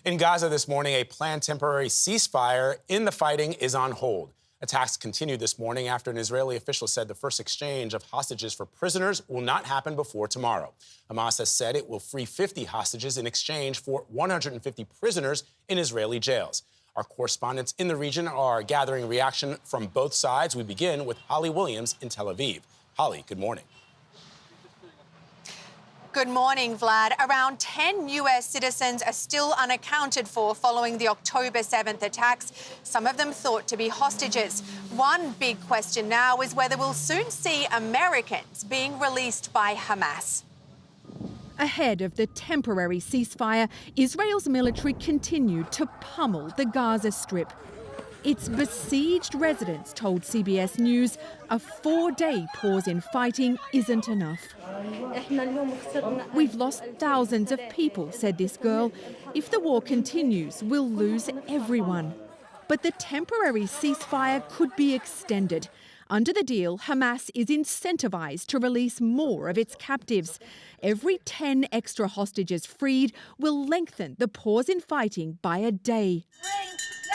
In Gaza this morning, a planned temporary ceasefire in the fighting is on hold. Attacks continued this morning after an Israeli official said the first exchange of hostages for prisoners will not happen before tomorrow. Hamas has said it will free 50 hostages in exchange for 150 prisoners in Israeli jails. Our correspondents in the region are gathering reaction from both sides. We begin with Holly Williams in Tel Aviv. Holly, good morning. Good morning, Vlad. Around 10 U.S. citizens are still unaccounted for following the October 7th attacks, some of them thought to be hostages. One big question now is whether we'll soon see Americans being released by Hamas. Ahead of the temporary ceasefire, Israel's military continued to pummel the Gaza Strip. Its besieged residents told CBS News a 4-day pause in fighting isn't enough. We've lost thousands of people, said this girl. If the war continues, we'll lose everyone. But the temporary ceasefire could be extended. Under the deal, Hamas is incentivized to release more of its captives. Every 10 extra hostages freed will lengthen the pause in fighting by a day.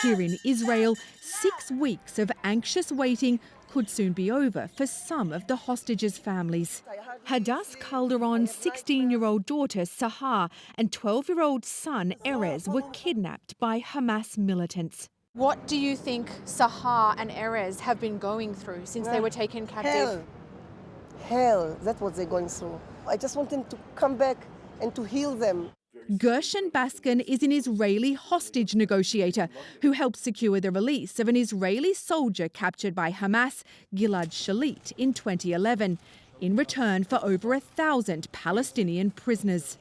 Here in Israel, 6 weeks of anxious waiting could soon be over for some of the hostages' families. Hadass Calderon's 16-year-old daughter, Sahar, and 12-year-old son, Erez, were kidnapped by Hamas militants. What do you think Sahar and Erez have been going through since they were taken captive? Hell, that's what they're going through. I just want them to come back and to heal them. Gershon Baskin is an Israeli hostage negotiator who helped secure the release of an Israeli soldier captured by Hamas, Gilad Shalit, in 2011, in return for over 1,000 Palestinian prisoners.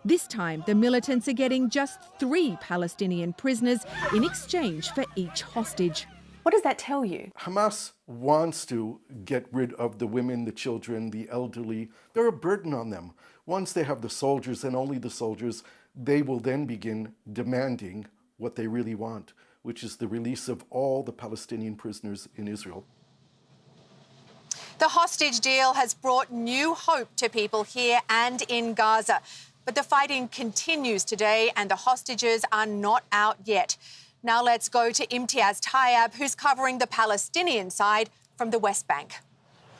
This time, the militants are getting just 3 Palestinian prisoners in exchange for each hostage. What does that tell you? Hamas wants to get rid of the women, the children, the elderly. They're a burden on them. Once they have the soldiers and only the soldiers, they will then begin demanding what they really want, which is the release of all the Palestinian prisoners in Israel. The hostage deal has brought new hope to people here and in Gaza. But the fighting continues today and the hostages are not out yet. Now let's go to Imtiaz Tayyab, who's covering the Palestinian side from the West Bank.